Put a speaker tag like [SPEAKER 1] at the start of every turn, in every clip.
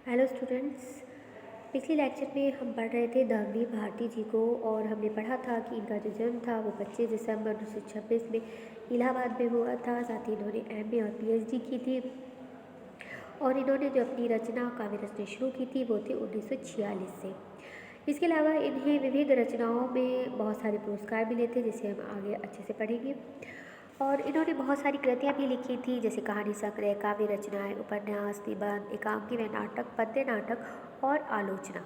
[SPEAKER 1] Hello students. पिछले lecture में हम पढ़ रहे थे दामिनी भारती जी को और हमने पढ़ा था कि इनका जो जन्म था वो 25 दिसंबर 1926 में इलाहाबाद में हुआ था। साथ ही इन्होंने एमए और पीएचडी की थी और इन्होंने जो अपनी रचना काव्य रचना शुरू की थी वो थी 1946 से। इसके अलावा इन्हें विविध रचनाओं में बहुत सारे पुरस्कार मिले थे जिसे हम आगे अच्छे से पढ़ेंगे। और इन्होंने बहुत सारी कृतियाँ भी लिखी थी जैसे कहानी संग्रह, काव्य रचनाएं, उपन्यास, निबंध, एकांकी व नाटक, पद्य नाटक और आलोचना।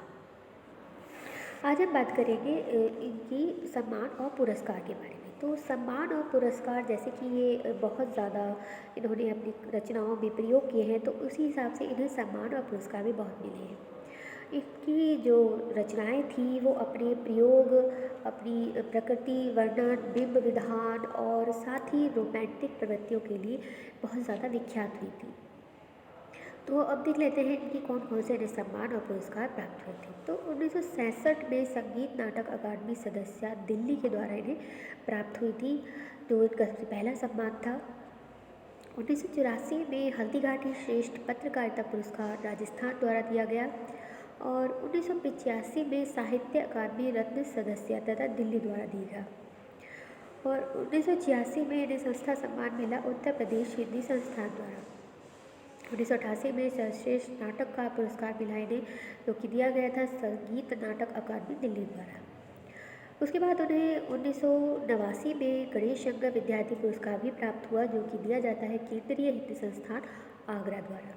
[SPEAKER 1] आज हम बात करेंगे इनकी सम्मान और पुरस्कार के बारे में। तो सम्मान और पुरस्कार जैसे कि ये बहुत ज़्यादा इन्होंने अपनी रचनाओं में प्रयोग किए हैं तो उसी हिसाब से इन्हें सम्मान और पुरस्कार भी बहुत मिले हैं। इनकी जो रचनाएं थी वो अपने प्रयोग, अपनी प्रकृति वर्णन, बिंब विधान और साथ ही रोमांटिक प्रवृत्तियों के लिए बहुत ज़्यादा विख्यात हुई थी। तो अब देख लेते हैं इनकी कौन कौन से इन्हें सम्मान और पुरस्कार प्राप्त हुए थे। तो 1966 में संगीत नाटक अकादमी सदस्य दिल्ली के द्वारा इन्हें प्राप्त हुई थी, जो इनका सबसे पहला सम्मान था। 1984 में हल्दीघाटी श्रेष्ठ पत्रकारिता पुरस्कार राजस्थान द्वारा दिया गया और 1985 में साहित्य अकादमी रत्न सदस्यता दिल्ली द्वारा दी गया और 1986 में इन्हें संस्था सम्मान मिला उत्तर प्रदेश हिंदी संस्थान द्वारा। 1988 में सर्वश्रेष्ठ नाटक का पुरस्कार मिला इन्हें, जो कि दिया गया था संगीत नाटक अकादमी दिल्ली द्वारा। उसके बाद उन्हें 1989 में गणेश शंकर विद्यार्थी पुरस्कार भी प्राप्त हुआ, जो कि दिया जाता है केंद्रीय हिंदी संस्थान आगरा द्वारा।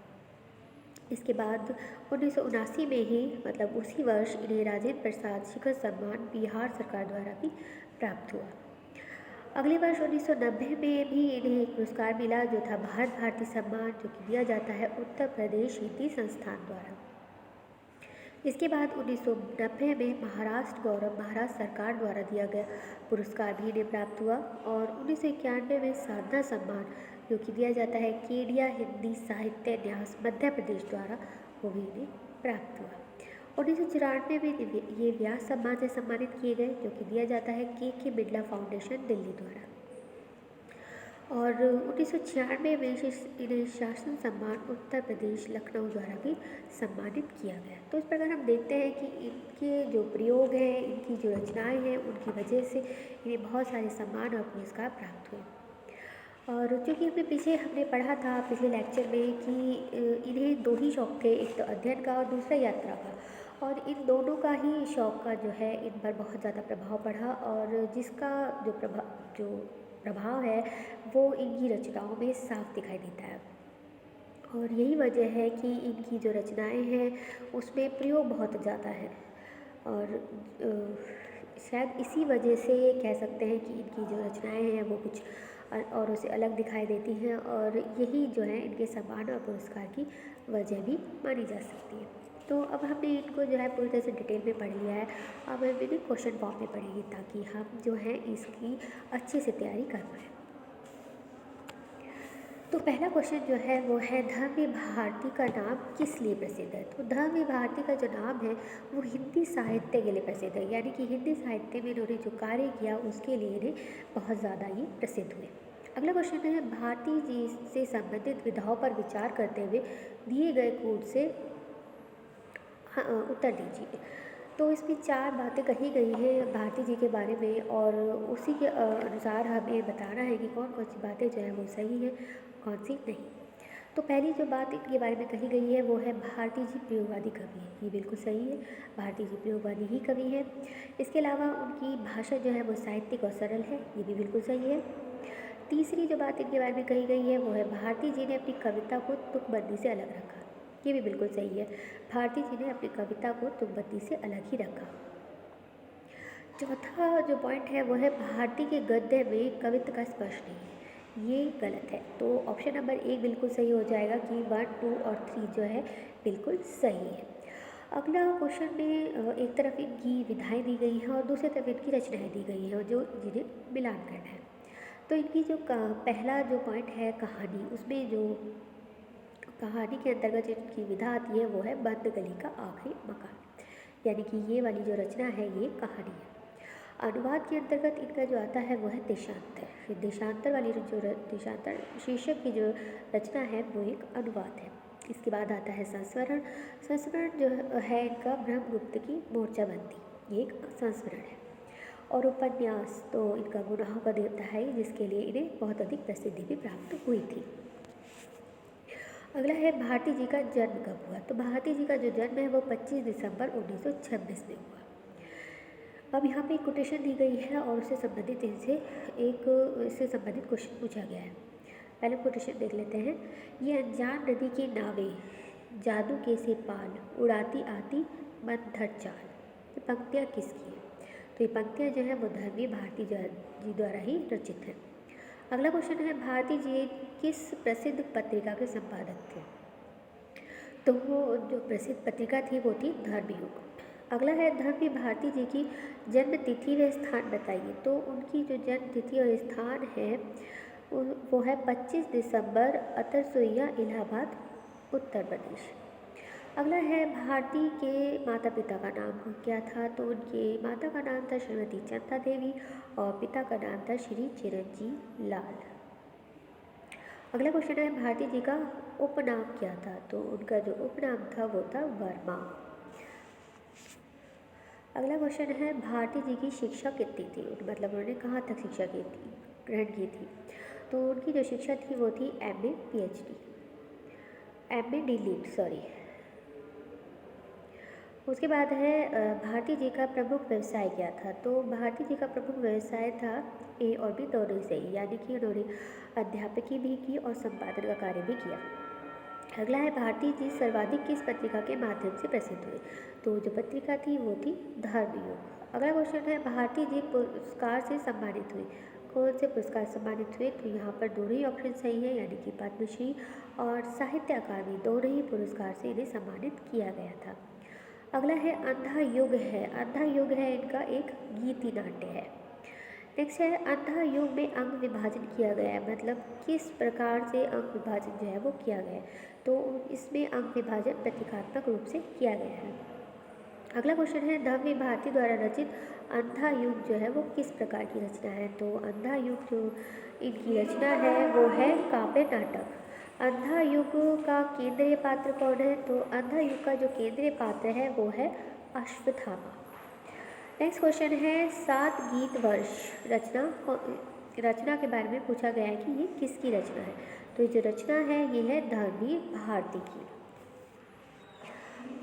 [SPEAKER 1] इसके बाद 1979 में ही मतलब उसी वर्ष इन्हें राजेंद्र प्रसाद शिखर सम्मान बिहार सरकार द्वारा भी प्राप्त हुआ। अगले वर्ष 1990 में भी इन्हें एक पुरस्कार मिला जो था भारत भारती सम्मान, जो कि दिया जाता है उत्तर प्रदेश हिंदी संस्थान द्वारा। इसके बाद 1990 में महाराष्ट्र गौरव महाराष्ट्र सरकार द्वारा दिया गया पुरस्कार भी इन्हें प्राप्त हुआ और 1991 में साधना सम्मान, जो कि दिया जाता है केडिया हिंदी साहित्य न्यास मध्य प्रदेश द्वारा, वो भी इन्हें प्राप्त हुआ। 1994 में ये व्यास सम्मान से सम्मानित किए गए, जो कि दिया जाता है के बिड़ला फाउंडेशन दिल्ली द्वारा। और 1996 में इन्हें शासन सम्मान उत्तर प्रदेश लखनऊ द्वारा भी सम्मानित किया गया। तो इस प्रकार हम देखते हैं कि इनके जो प्रयोग हैं, इनकी जो रचनाएं हैं, उनकी वजह से इन्हें बहुत सारे सम्मान और पुरस्कार प्राप्त हुए। और चूँकि हमने पढ़ा था पिछले लेक्चर में कि इन्हें दो ही शौक थे, एक तो अध्ययन का और दूसरा यात्रा का, और इन दोनों का ही शौक का जो है इन पर बहुत ज़्यादा प्रभाव पड़ा और जिसका जो प्रभाव है वो इनकी रचनाओं में साफ दिखाई देता है। और यही वजह है कि इनकी जो रचनाएं हैं उसमें प्रयोग बहुत ज़्यादा है और शायद इसी वजह से कह सकते हैं कि इनकी जो रचनाएं हैं वो कुछ औरों से अलग दिखाई देती हैं और यही जो है इनके सम्मान और पुरस्कार की वजह भी मानी जा सकती है। तो अब हमने इनको जो है पूरी तरह से डिटेल में पढ़ लिया है। अब हम इन्हें क्वेश्चन फॉर्म में पढ़ेंगे ताकि हम जो है इसकी अच्छे से तैयारी कर पाएँ। तो पहला क्वेश्चन जो है वो है धम्म भारती का नाम किस लिए प्रसिद्ध है। तो धम्म भारती का जो नाम है वो हिंदी साहित्य के लिए प्रसिद्ध है, यानी कि हिंदी साहित्य में इन्होंने जो कार्य किया उसके लिए इन्हें बहुत ज़्यादा ये प्रसिद्ध हुए। अगला क्वेश्चन है भारती जी से संबंधित विधाओं पर विचार करते हुए दिए गए कोड से उत्तर दीजिए। तो इसमें 4 बातें कही गई हैं भारती जी के बारे में और उसी के अनुसार हमें बताना है कि कौन कौन सी बातें जो है वो सही है, कौन सी नहीं। तो पहली जो बात इनके बारे में कही गई है वो है भारती जी प्रयोगवादी कवि हैं। ये बिल्कुल सही है, भारती जी प्रयोगवादी ही कवि हैं। इसके अलावा उनकी भाषा जो है वो साहित्यिक और सरल है, ये भी बिल्कुल सही है। तीसरी जो बात इनके बारे में कही गई है वो है भारती जी ने अपनी कविता को तुकबंदी से अलग रखा, ये भी बिल्कुल सही है। भारती जी ने अपनी कविता को तुकबंदी से अलग ही रखा। चौथा जो पॉइंट है वो है भारती के गद्य में कवित्व का स्पर्श नहीं है, ये गलत है। तो ऑप्शन नंबर 1 बिल्कुल सही हो जाएगा कि 1, 2 और 3 जो है बिल्कुल सही है। अगला क्वेश्चन में एक तरफ इनकी विधाएं दी गई हैं और दूसरी तरफ इनकी रचनाएं दी गई हैं और जिन्हें मिलान करना है। तो इनकी जो पहला जो पॉइंट है कहानी, उसमें जो कहानी के अंतर्गत जिनकी विधा आती है वो है बंद गली का आखिरी मकान, यानी कि ये वाली जो रचना है ये कहानी है। अनुवाद के अंतर्गत इनका जो आता है वो है देशांतर। देशांतर वाली जो देशांतर शीर्षक की जो रचना है वो एक अनुवाद है। इसके बाद आता है संस्मरण। संस्मरण जो है इनका ब्रह्मगुप्त की मोर्चाबंदी, ये एक संस्मरण है। और उपन्यास तो इनका गुनाहों का देवता है, जिसके लिए इन्हें बहुत अधिक प्रसिद्धि भी प्राप्त हुई थी। अगला है भारती जी का जन्म कब हुआ। तो भारती जी का जो जन्म है वो 25 दिसंबर 1926 में हुआ। अब यहाँ पे एक कोटेशन दी गई है और उससे संबंधित इससे संबंधित क्वेश्चन पूछा गया है। पहले कोटेशन देख लेते हैं। ये अनजान नदी की नावें जादू के से पाल उड़ाती आती मंथर चाल। ये पंक्तियाँ किसकी हैं? तो ये पंक्तियाँ जो है वो धर्मी भारती जी द्वारा ही रचित हैं। अगला क्वेश्चन है भारती जी किस प्रसिद्ध पत्रिका के संपादक थे। तो वो जो प्रसिद्ध पत्रिका थी वो थी धर्मयुग। अगला है धर्मी भारती जी की जन्म तिथि व स्थान बताइए। तो उनकी जो जन्म तिथि और स्थान है वो है 25 दिसंबर अतरसुइया इलाहाबाद उत्तर प्रदेश। अगला है भारती के माता पिता का नाम क्या था। तो उनके माता का नाम था श्रीमती चंदा देवी और पिता का नाम था श्री चिरंजीव लाल। अगला क्वेश्चन है भारती जी का उपनाम क्या था। तो उनका जो उपनाम था वो था वर्मा। अगला क्वेश्चन है भारती जी की शिक्षा कितनी थी, मतलब उन्होंने कहाँ तक शिक्षा ग्रहण की थी। तो उनकी जो शिक्षा थी वो थी MA DLitt सॉरी। उसके बाद है भारती जी का प्रमुख व्यवसाय क्या था। तो भारती जी का प्रमुख व्यवसाय था A और B दोनों से, यानी कि उन्होंने अध्यापकी भी की और संपादन का कार्य भी किया। अगला है भारती जी सर्वाधिक किस पत्रिका के माध्यम से प्रसिद्ध हुए। तो जो पत्रिका थी वो थी धर्मयुग। अगला क्वेश्चन है भारती जी पुरस्कार से सम्मानित हुए। कौन से पुरस्कार सम्मानित हुए। तो यहाँ पर दोनों ही ऑप्शन सही है, यानी कि पद्मश्री और साहित्य अकादमी दोनों ही पुरस्कार से इन्हें सम्मानित किया गया था। अगला है अंधा युग है। अंधा युग है इनका एक गीति नाट्य है। नेक्स्ट है अंधा युग में अंग विभाजन किया गया है, मतलब किस प्रकार से अंग विभाजन जो है वो किया गया है। तो इसमें अंग विभाजन प्रतीकात्मक रूप से किया गया है। अगला क्वेश्चन है धर्मी भारती द्वारा रचित अंधा युग जो है वो किस प्रकार की रचना है। तो अंधा युग जो इनकी रचना है वो है काव्य नाटक। अंधा युग का केंद्रीय पात्र कौन है। तो अंधा युग का जो केंद्रीय पात्र है वो है अश्वत्थामा। नेक्स्ट क्वेश्चन है 7 गीत वर्ष रचना के बारे में पूछा गया है कि ये किसकी रचना है। तो ये जो रचना है ये है धर्मी भारती की।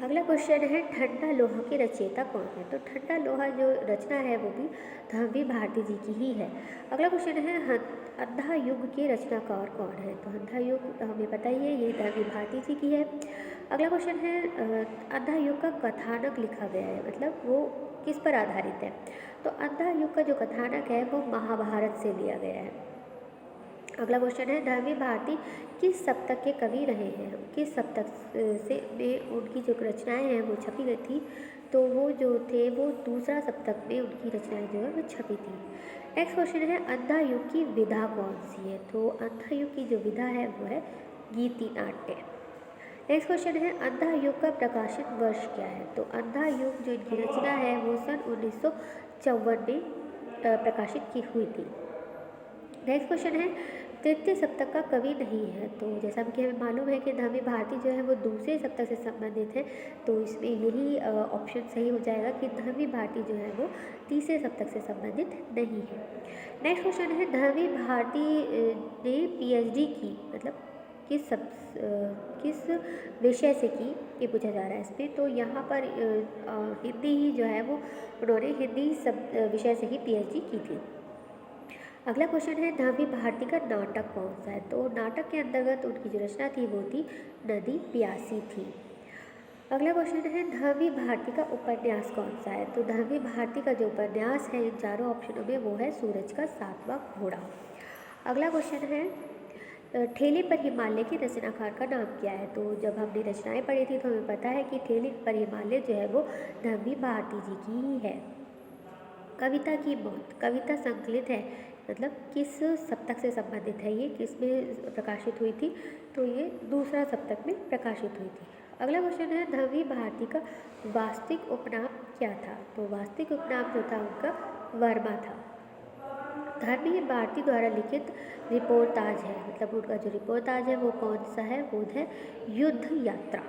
[SPEAKER 1] अगला क्वेश्चन है ठंडा लोहा के रचयिता कौन है। तो ठंडा लोहा जो रचना है वो भी धर्मी भारती जी की ही है। अगला क्वेश्चन है अंधा युग के रचनाकार कौन है। तो अंधा युग हमें पता ही है ये धर्मी भारती जी की है। अगला क्वेश्चन है अंधा युग का कथानक लिखा गया है, मतलब वो किस पर आधारित है। तो अंधा युग का जो कथानक है वो महाभारत से लिया गया है। अगला क्वेश्चन है धर्मी भारती किस सप्तक के कवि रहे हैं। किस सप्तक से में उनकी जो रचनाएं हैं वो छपी गई थी। तो वो जो थे वो दूसरा सप्तक में उनकी रचनाएं जो है वो छपी थी। नेक्स्ट क्वेश्चन है अंधा युग की विधा कौन सी है। तो अंधा युग की जो विधा है वो है गीति नाट्य। नेक्स्ट क्वेश्चन है अंधा युग का प्रकाशित वर्ष क्या है। तो अंधा युग जो इनकी रचना है वो सन 1954 में प्रकाशित की हुई थी। नेक्स्ट क्वेश्चन है तृतीय सप्तक का कवि नहीं है। तो जैसा कि हमें मालूम है कि धर्मी भारती जो है वो दूसरे सप्तक से संबंधित है, तो इसमें यही ऑप्शन सही हो जाएगा कि धर्मी भारती जो है वो तीसरे सप्तक से संबंधित नहीं है। नेक्स्ट क्वेश्चन है धर्मी भारती ने PhD की, मतलब किस विषय से की, ये पूछा जा रहा है इसमें। तो यहाँ पर हिंदी ही जो है वो उन्होंने हिंदी विषय से ही PhD की थी। अगला क्वेश्चन है धर्मी भारती का नाटक कौन सा है। तो नाटक के अंतर्गत उनकी जो रचना थी वो थी नदी प्यासी थी। अगला क्वेश्चन है धर्मी भारती का उपन्यास कौन सा है। तो धर्मी भारती का जो उपन्यास है इन चारों ऑप्शनों में वो है सूरज का 7वां घोड़ा। अगला क्वेश्चन है ठेले पर हिमालय के रचनाकार का नाम क्या है। तो जब हमने रचनाएं पढ़ी थी तो हमें पता है कि ठेले पर हिमालय जो है वो धर्मी भारती जी की ही है। कविता की मौत कविता संकलित है, मतलब किस सप्तक से संबंधित है, ये किस में प्रकाशित हुई थी। तो ये दूसरा सप्तक में प्रकाशित हुई थी। अगला क्वेश्चन है धर्मी भारती का वास्तविक उपनाम क्या था। तो वास्तविक उपनाम जो था उनका वर्मा था। धर्मी भारती द्वारा लिखित रिपोर्टाज है, मतलब उनका जो रिपोर्टाज है वो कौन सा है, वो है युद्ध यात्रा।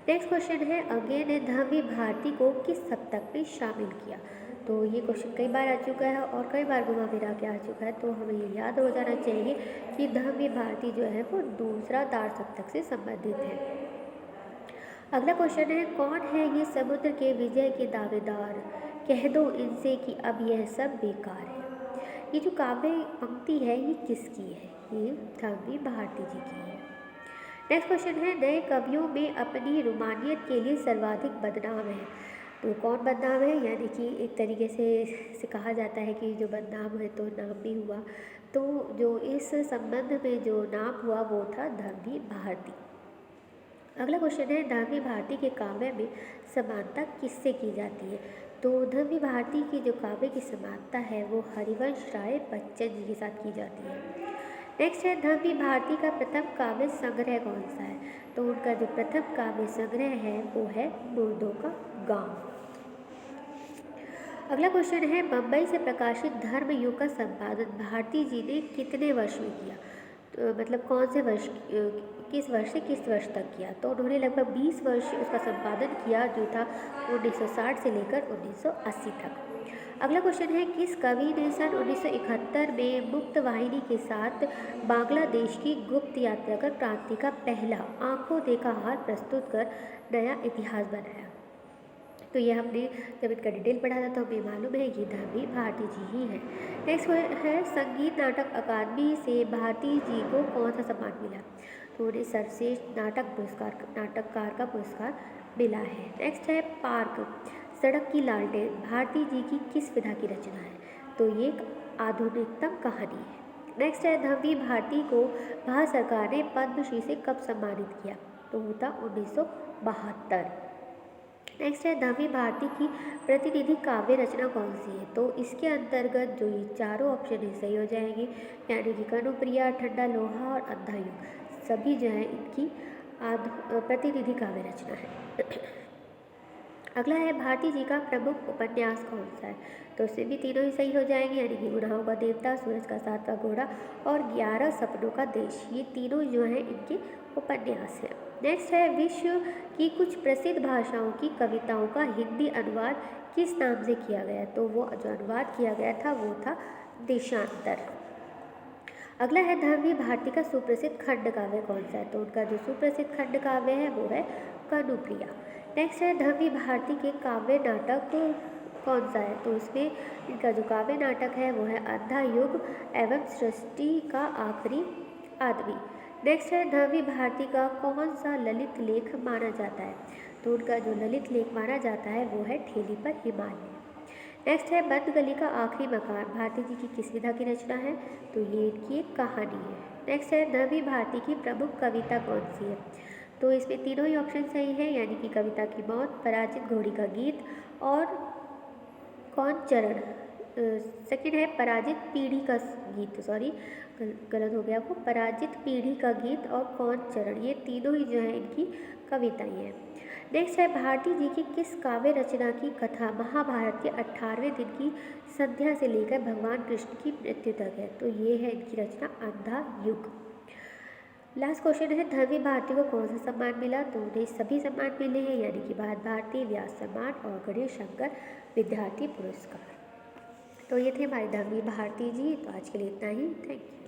[SPEAKER 1] नेक्स्ट क्वेश्चन है, अगेन ने धर्मी भारती को किस सप्तक में शामिल किया। तो ये क्वेश्चन कई बार आ चुका है और कई बार घुमा फिरा के आ चुका है, तो हमें ये याद हो जाना चाहिए कि धर्मी भारती जो है वो दूसरा तार सप्तक से संबंधित है। अगला क्वेश्चन है, कौन है ये समुद्र के विजय के दावेदार, कह दो इनसे कि अब यह सब बेकार है। ये जो काव्य पंक्ति है ये किसकी है, ये धर्मी भारती जी की है। नेक्स्ट क्वेश्चन है, नए कवियों में अपनी रोमानियत के लिए सर्वाधिक बदनाम है। तो कौन बदनाम है, यानी कि एक तरीके से कहा जाता है कि जो बदनाम है तो नाम भी हुआ, तो जो इस संबंध में जो नाम हुआ वो था धर्मी भारती। अगला क्वेश्चन है, धर्मी भारती के काव्य में समानता किससे की जाती है। तो धर्मी भारती की जो काव्य की समानता है वो हरिवंश राय बच्चन जी के साथ की जाती है। नेक्स्ट है, धर्मी भारती का प्रथम काव्य संग्रह कौन सा है। तो उनका जो प्रथम काव्य संग्रह है वो है मुर्दों का गांव। अगला क्वेश्चन है, बम्बई से प्रकाशित धर्म युग का संपादन भारती जी ने कितने वर्ष में किया। तो मतलब कौन से वर्ष, किस वर्ष से किस वर्ष तक किया। तो उन्होंने लगभग 20 वर्ष उसका संपादन किया, जो था 1960 से लेकर 1980 तक। अगला क्वेश्चन है, किस कवि ने सन 1971 में मुक्त वाहिनी के साथ बांग्लादेश की गुप्त यात्रा कर क्रांति का पहला आंखों देखा हार प्रस्तुत कर नया इतिहास बनाया। तो ये हमने जब इसका डिटेल पढ़ा था तो हमें मालूम है ये धर्मी भारती जी ही है। नेक्स्ट है, संगीत नाटक अकादमी से भारती जी को कौन सा सम्मान मिला। तो उन्हें सर्वश्रेष्ठ नाटककार का पुरस्कार मिला है। नेक्स्ट है, पार्क सड़क की लालटेन भारती जी की किस विधा की रचना है। तो ये एक आधुनिकतम कहानी है। नेक्स्ट है, धर्मी भारती को भारत सरकार ने पद्मश्री से कब सम्मानित किया। तो वो था 1972। नेक्स्ट है, धर्मी भारती की प्रतिनिधि काव्य रचना कौन सी है। तो इसके अंतर्गत जो ये चारों ऑप्शन सही हो जाएंगे, यानी कि कनुप्रिया, ठंडा लोहा और अंधा युग, सभी जो है इनकी प्रतिनिधि काव्य रचना है। अगला है, भारती जी का प्रमुख उपन्यास कौन सा है। तो उससे भी तीनों ही सही हो जाएंगे, यानी कि गुनाहों का देवता, सूरज का सातवां घोड़ा और 11 सपनों का देश, ये तीनों जो हैं इनके उपन्यास हैं। नेक्स्ट है, विश्व की कुछ प्रसिद्ध भाषाओं की कविताओं का हिंदी अनुवाद किस नाम से किया गया। तो वो जो अनुवाद किया गया था वो था देशांतर। अगला है, धर्मी भारती का सुप्रसिद्ध खंड काव्य कौन सा है। तो उनका जो सुप्रसिद्ध खंड काव्य है वो है कनुप्रिया। नेक्स्ट है, धर्मी भारती के काव्य नाटक कौन सा है। तो इसमें इनका जो काव्य नाटक है वो है अंधा युग एवं सृष्टि का आखिरी आदमी। नेक्स्ट है, धर्मी भारती का कौन सा ललित लेख माना जाता है। तो उनका जो ललित लेख माना जाता है वो है ठेली पर हिमालय। नेक्स्ट है, बंद गली का आखिरी मकान भारती जी की किस विधा की रचना है। तो ये इनकी एक कहानी है। नेक्स्ट है, धर्मी भारती की प्रमुख कविता कौन सी है। तो इसमें तीनों ही ऑप्शन सही है, यानी कि कविता की मौत, पराजित घोड़ी का गीत और कौन चरण। सेकंड है, पराजित पीढ़ी का गीत, सॉरी गलत हो गया, वो पराजित पीढ़ी का गीत और कौन चरण, ये तीनों ही जो है इनकी कविताएं हैं। नेक्स्ट है, भारती जी की किस काव्य रचना की कथा महाभारत के 18वें दिन की संध्या से लेकर भगवान कृष्ण की मृत्यु तक है। तो ये है इनकी रचना अंधा युग। लास्ट क्वेश्चन है, धर्मी भारती को कौन सा सम्मान मिला। तो उन्हें सभी सम्मान मिले हैं, यानी कि भारत भारती, व्यास सम्मान और गणेश शंकर विद्यार्थी पुरस्कार। तो ये थे हमारे धर्मी भारती जी। तो आज के लिए इतना ही, थैंक यू।